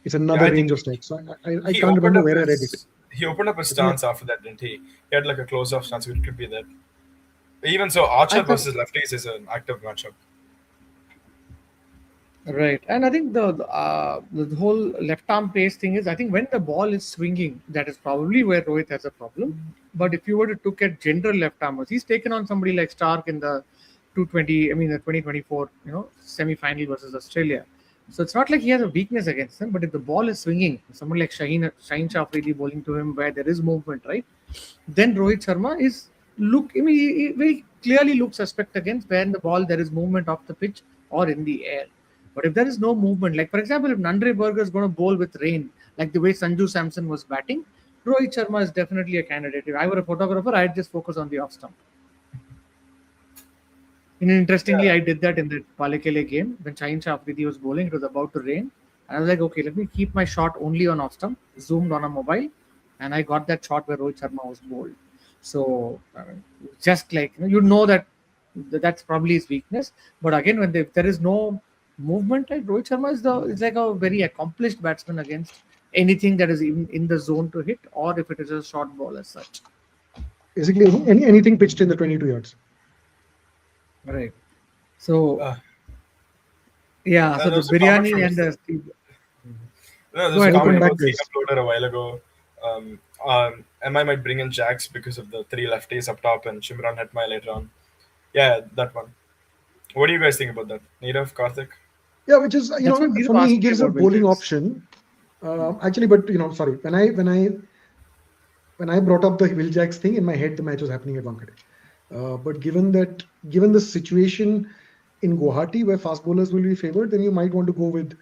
B: It's
C: Yeah,
B: another
C: I think
B: range of stats. So I
C: he
B: can't
C: opened
B: remember
C: up
B: where I read it.
C: his he opened up his
B: But yeah,
C: stance after that, didn't he? He had like a close-off stance, so it could be that. Even so,
A: I
C: Archer
A: thought
C: versus lefties is an active matchup.
A: right, and I think the whole left arm pace thing is, I think when the ball is swinging, that is probably where Rohit has a problem. But if you were to look at general left armers, he's taken on somebody like Stark in the 220, I mean the 2024, semi-final versus Australia. So it's not like he has a weakness against them. But if the ball is swinging, someone like Shaheen Shah really bowling to him where there is movement, right? Then Rohit Sharma is look. I mean, he very clearly looks suspect against when the ball there is movement off the pitch or in the air. But if there is no movement, like for example, if Nandre Burger is going to bowl with rain, like the way Sanju Samson was batting, Rohit Sharma is definitely a candidate. If I were a photographer, I'd just focus on the off stump. And interestingly,
C: Yeah,
A: I did that in the Palekele game when Shaheen Shah Afridi was bowling. It was about to rain. And I was like, okay, let me keep my shot only on off stump, zoomed on a mobile, and I got that shot where Rohit Sharma was bowled. So, just like, that that's probably his weakness. But again, if there is no movement, like Rohit Sharma is like a very accomplished batsman against anything that is even in the zone to hit, or if it is a short ball as such.
B: basically anything pitched in the 22 yards.
A: Right. So,
C: uh,
A: yeah, so
C: there
A: the
C: was a comment from
A: biryani and the
C: no, there
A: go
C: was a
A: ahead, go
C: comment
B: Welcome
A: ahead.
B: back,
C: about the
B: guys.
C: uploader a while ago. MI might bring in Jacks because of the three lefties up top and Shimran Hetmai later on. Yeah, that one. What do you guys think about that? Nirav, Karthik?
B: Yeah, which is
A: That's what
B: for
A: Neerav
B: me, he
A: asked me
B: gives a
A: about Will
B: bowling
A: Jacks.
B: option. Actually, but sorry, when I brought up the Will Jacks thing in my head, the match was happening at Wankhede. But given the situation in Guwahati where fast bowlers will be favored, then you might want to go with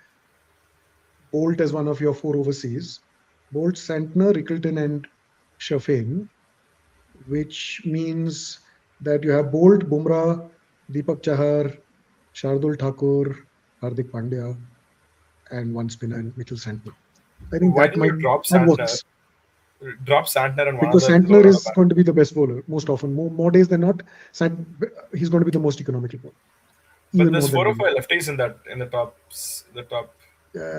B: Bolt as one of your four overseas. Bolt, Santner, Rickleton, and Shafin, which means that you have Bolt, Bumrah, Deepak Chahar, Shardul Thakur, Hardik Pandya, and one spinner, Mitchell Santner. I think
C: Why didn't you drop
B: that
C: Santner?
B: works
C: Drop Santner and one
B: because
C: other
B: Santner
C: lower order
B: is
C: back.
B: going to be the best bowler most often. More days than not, he's going to be the most economical bowler,
C: But
B: even
C: there's
B: more than
C: four or
B: Will.
C: five lefties in the top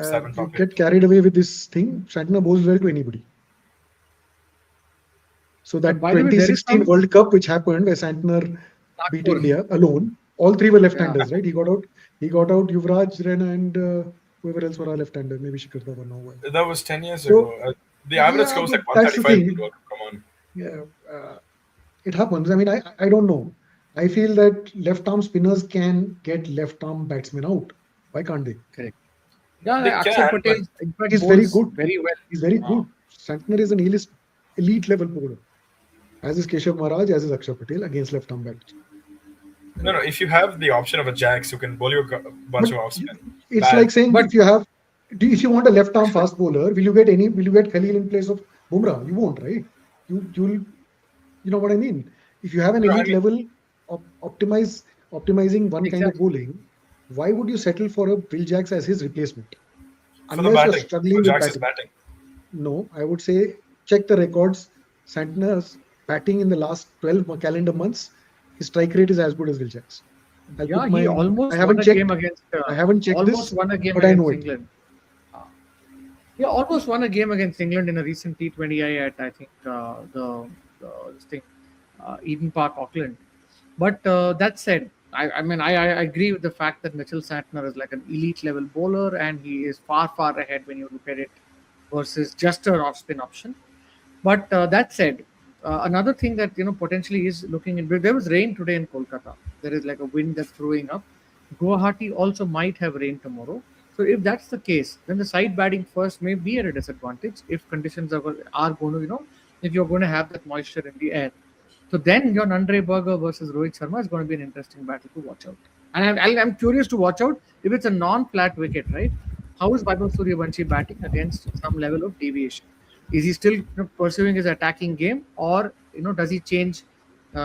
C: seven,
B: You
C: top eight.
B: get carried away with this thing. Santner bowls well to anybody. So
A: But
B: that
A: by the way, there is
B: 2016
A: some
B: World Cup, which happened, where Santner beat
A: Nagpur.
B: India alone, all three were
A: Yeah.
B: left-handers, right? He got out Yuvraj, Rena, and whoever else were a left-hander. Maybe Shikhar Dhawan or whoever.
C: That was 10 years ago.
B: So
C: The average
B: yeah,
C: score was
B: but
C: like
B: that's the
C: 135 in the
B: thing.
C: World Cup. Come on.
B: Yeah, it happens. I mean, I don't know. I feel that left-arm spinners can get left-arm batsmen out. Why can't they?
A: Correct. Yeah,
C: They
A: Akshar
C: can, but
A: Patel, in fact,
B: He's very
A: bowls
B: good.
A: very well.
B: He's very
A: Uh,
B: good. Santner is an elite level bowler, as is Keshav Maharaj, as is Akshar Patel against left-arm batsmen.
C: no. If you have the option of a Jacks who can bowl you a bunch
B: But
C: of off spin,
B: it's like
C: bad.
B: saying
A: but
B: if you want a left arm fast bowler, will you get Khalil in place of Bumrah? You won't, right? You'll you know what I mean? If you have an
C: No, I
B: elite
C: mean,
B: level optimizing one kind of
A: exactly.
B: bowling, why would you settle for a Will Jacks as his replacement?
C: for the
B: Unless you're
C: batting, for
B: struggling with
C: Jacks'
B: batting.
C: batting.
B: No, I would say check the records. Santner's batting in the last 12 calendar months, his strike rate is as good as Will Jacks. I'll
A: Yeah,
B: put
A: he
B: my
A: almost won a game against
B: I haven't checked
A: almost
B: this,
A: won a game
B: but I know
A: against
B: it.
A: England. Uh, yeah, almost won a game against England in a recent T20I at I think the this thing Eden Park, Auckland. But that said, I agree with the fact that Mitchell Santner is like an elite level bowler, and he is far ahead when you look at it versus just a off spin option. But that said, another thing that potentially is looking in. There was rain today in Kolkata. There is like a wind that's throwing up. Guwahati also might have rain tomorrow. So if that's the case, then the side batting first may be at a disadvantage if conditions are going to if you're going to have that moisture in the air. So then your Nandre Burger versus Rohit Sharma is going to be an interesting battle to watch out. And I'm curious to watch out if it's a non-flat wicket, right? How is Vaibhav Suryavanshi batting against some level of deviation? Is he still pursuing his attacking game, or does he change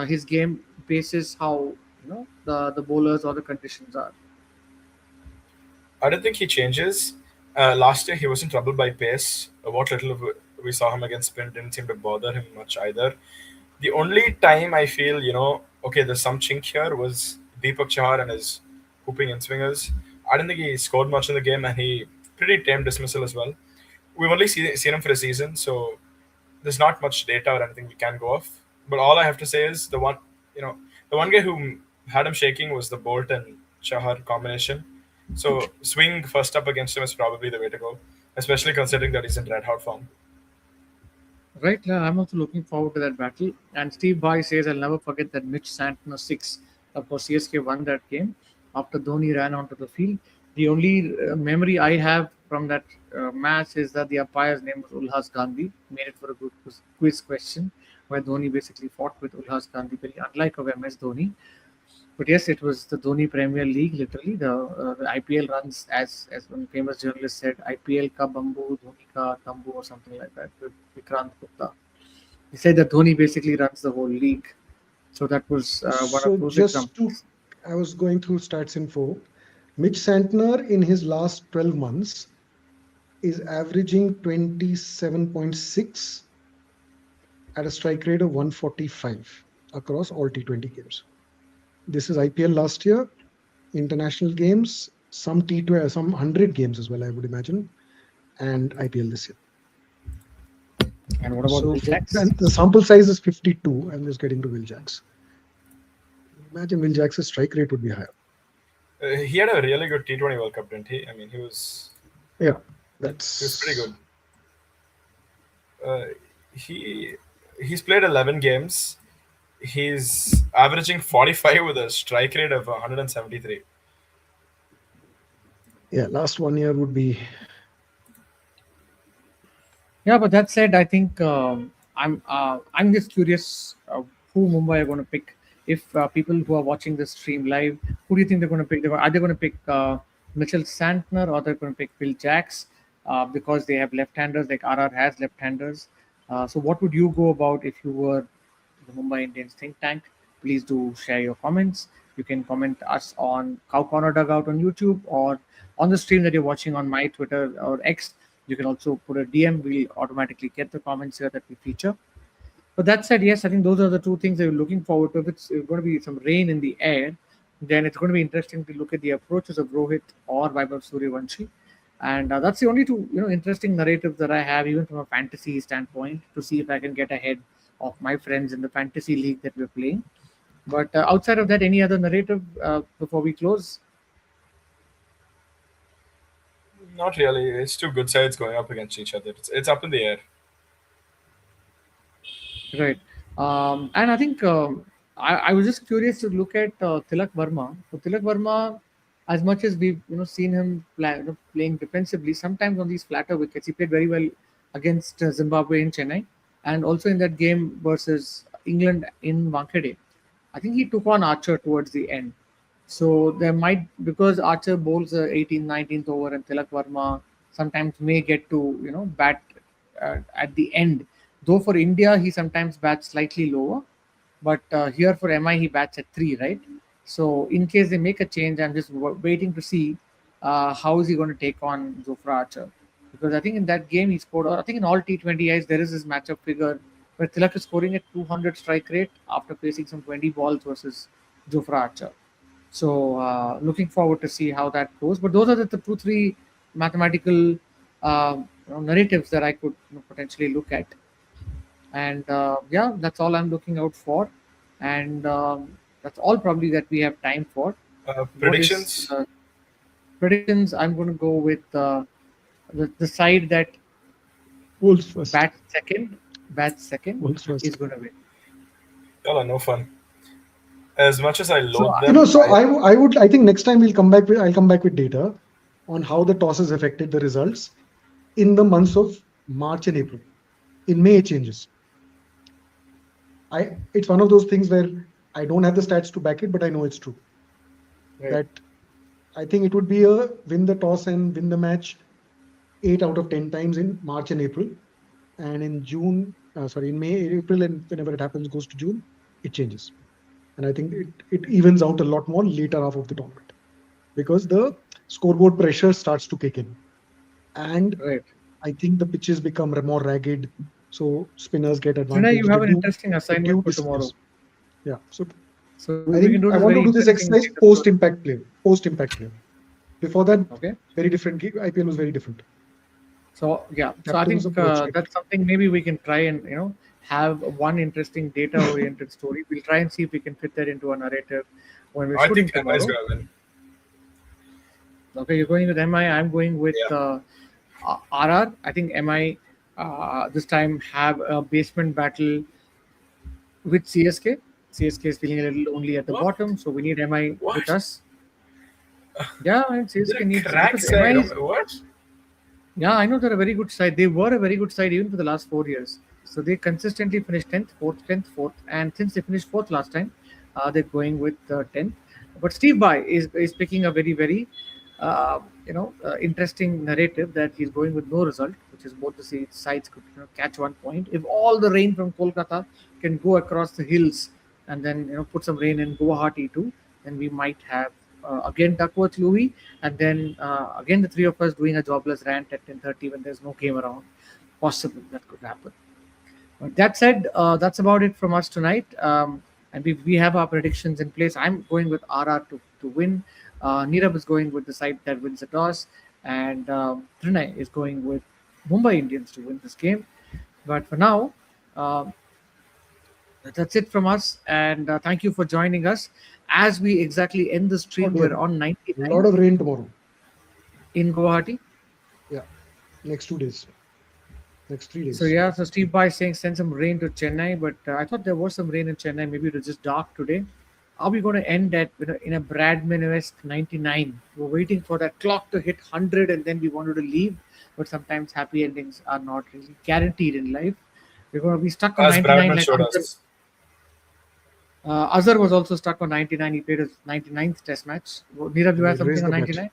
A: his game basis how the bowlers or the conditions are?
C: I don't think he changes. Last year he was in trouble by pace. What little we saw him against spin didn't seem to bother him much either. The only time I feel, okay, there's some chink here was Deepak Chahar and his hooping in swingers. I didn't think he scored much in the game, and he pretty tame dismissal as well. We've only seen him for a season, so there's not much data or anything we can go off. But all I have to say is you know, the one guy who had him shaking was the Bolt and Chahar combination. So swing first up against him is probably the way to go, especially considering that he's in red hot form.
A: Right, I'm also looking forward to that battle. And Steve Boy says, I'll never forget that Mitch Santner 6. Of course, CSK won that game after Dhoni ran onto the field. The only memory I have from that match is that the umpire's name was Ulhas Gandhi. Made it for a good quiz question where Dhoni basically fought with Ulhas Gandhi, very unlike of MS Dhoni. But yes, it was the Dhoni Premier League. Literally, the IPL runs as one famous journalist said, IPL ka bambu, Dhoni ka tambu, or something like that. With Vikrant Gupta, he said that Dhoni basically runs the whole league. So that was one of
B: So
A: those
B: just to,
A: examples.
B: I was going through stats info. Mitch Santner in his last 12 months is averaging 27.6 at a strike rate of 145 across all T20 games. This is IPL last year, international games, some T20, some 100 games as well, I would imagine, and IPL this year.
A: And what about
B: So
A: Will Jacks?
B: and the sample size is 52. I'm just getting to Will Jacks. Imagine Will Jacks' strike rate would be higher.
C: He had a really good T20 World Cup, didn't he? I mean,
B: Yeah,
C: he was pretty
B: that's
C: good. Uh, he he's played 11 games. He's averaging 45 with a strike rate of 173.
B: yeah. Last 1 year would be
A: Yeah, but that said, I think I'm just curious who Mumbai are going to pick. If people who are watching this stream live, who do you think they're going to pick? Are they going to pick Mitchell Santner, or they're going to pick Bill Jacks because they have left-handers, like RR has left-handers? So what would you go about if you were the Mumbai Indians think tank? Please do share your comments. You can comment us on Cow Corner Dugout on YouTube, or on the stream that you're watching on my Twitter or X. You can also put a DM. We'll automatically get the comments here that we feature. But that said, yes, I think those are the two things that we're looking forward to. If it's going to be some rain in the air, then it's going to be interesting to look at the approaches of Rohit or Vaibhav Suryavanshi. And that's the only two interesting narratives that I have, even from a fantasy standpoint, to see if I can get ahead of my friends in the fantasy league that we're playing. But outside of that, any other narrative before we close?
C: Not really. It's two good sides going up against each other. It's up in the air.
A: Right. And I think I was just curious to look at Tilak Verma. So Tilak Verma, as much as we've seen him playing defensively, sometimes on these flatter wickets, he played very well against Zimbabwe in Chennai, and also in that game versus England in Wankhede. I think he took on Archer towards the end. So there might, because Archer bowls the 18th, 19th over, and Tilak Varma sometimes may get to bat at the end. Though for India he sometimes bats slightly lower, but here for MI he bats at 3, right? So in case they make a change, I'm just waiting to see how is he going to take on Zofra Archer, because I think in that game he scored. I think in all T20Is there is this matchup figure where Tilak is scoring at 200 strike rate after facing some 20 balls versus Zofra Archer. So looking forward to see how that goes. But those are the two, three mathematical narratives that I could potentially look at. And yeah, that's all I'm looking out for. And that's all probably that we have time for. What is
C: Predictions?
A: predictions? I'm going to go with the side that
B: Wolves first.
A: bats second. Bats second
B: Wolves
A: is
B: first.
A: going to win.
C: Y'all are no fun. As much as I
B: So
C: loathe them,
B: I think next time I'll come back with data on how the tosses affected the results in the months of March and April. In May it changes. It's one of those things where I don't have the stats to back it, but I know it's true.
A: Right.
B: that I think it would be a win the toss and win the match 8 out of 10 times in March and April, and in June, sorry, in May, April, and whenever it happens goes to June, it changes. And I think it evens out a lot more later half of the tournament because the scoreboard pressure starts to kick in, and
A: Right.
B: I think the pitches become more ragged, so spinners get
A: Pranay, you
B: advantage.
A: have an interesting
B: They do
A: assignment for tomorrow.
B: dismiss. Yeah, so
A: So we
B: I
A: can do
B: think
A: this
B: I
A: very
B: want to do this
A: interesting
B: exercise
A: data story.
B: post impact play. Post impact play. Before that,
A: Okay.
B: very different. IPL was very different.
A: So yeah, so I think
B: Captains of both sides.
A: that's something maybe we can try and have one interesting data-oriented story. We'll try and see if we can fit that into a narrative when we're
C: I think
A: shooting
C: MI is
A: tomorrow.
C: gonna win.
A: Okay, you're going with MI. I'm going with
C: Yeah.
A: RR. I think MI this time have a basement battle with CSK. CSK is feeling a little only at the
C: What?
A: bottom, so we need MI with
C: What?
A: us. Yeah, and
C: They're
A: CSK
C: a
A: needs
C: crack
A: because MI
C: side.
A: is.
C: What?
A: Yeah, I know they're a very good side. They were a very good side even for the last 4 years. So they consistently finished 10th, 4th, 10th, 4th. And since they finished 4th last time, they're going with 10th. But Steve Bai is picking a very, very interesting narrative that he's going with no result, which is both the sides could catch 1 point. If all the rain from Kolkata can go across the hills and then put some rain in Guwahati too, then we might have again Duckworth Louis, and then again the three of us doing a jobless rant at 10:30 when there's no game around. Possible that could happen. But that said, that's about it from us tonight. And we have our predictions in place. I'm going with RR to win. Nirav is going with the side that wins the toss, and Trinay is going with Mumbai Indians to win this game. But for now, um, that's it from us. And thank you for joining us. As we exactly end the
B: Oh
A: stream, we're
B: dear,
A: on
B: a lot
A: 99
B: of rain tomorrow.
A: in Guwahati.
B: Yeah, next 2 days, next three
A: So
B: days.
A: yeah, so Steve Bai saying send some rain to Chennai, but I thought there was some rain in Chennai. Maybe it was just dark today. Are we going to end at in a Bradman-esque 99? We're waiting for that clock to hit 100 and then we wanted to leave. But sometimes happy endings are not really guaranteed in life. We're going to be stuck on
C: As
A: 99
C: Bradman
A: like
C: showed
A: Azhar.
C: us.
A: Azhar was also stuck on 99. He played his 99th test match. Neerav, you
B: And
A: have
B: we
A: something
B: raised
A: on
B: the bet.
A: 99?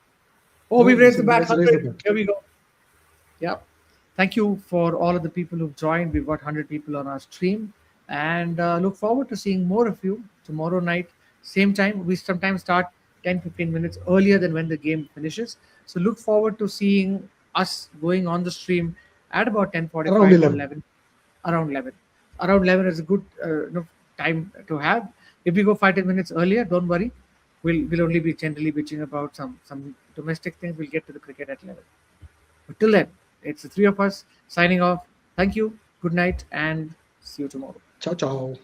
A: Oh, we
B: No,
A: raised the bat
B: let's raise the
A: 100.
B: bet.
A: Here we go. Yeah. Thank you for all of the people who've joined. We've got 100 people on our stream and look forward to seeing more of you tomorrow night. Same time, we sometimes start 10-15 minutes earlier than when the game finishes. So look forward to seeing us going on the stream at about
B: Around
A: 10:45 or
B: 11.
A: 11, around 11. Around 11 is a good time to have. If we go 5-10 minutes earlier, don't worry. We'll only be generally bitching about some domestic things. We'll get to the cricket at 11. But till then, it's the three of us signing off. Thank you, good night, and see you tomorrow.
B: Ciao, ciao.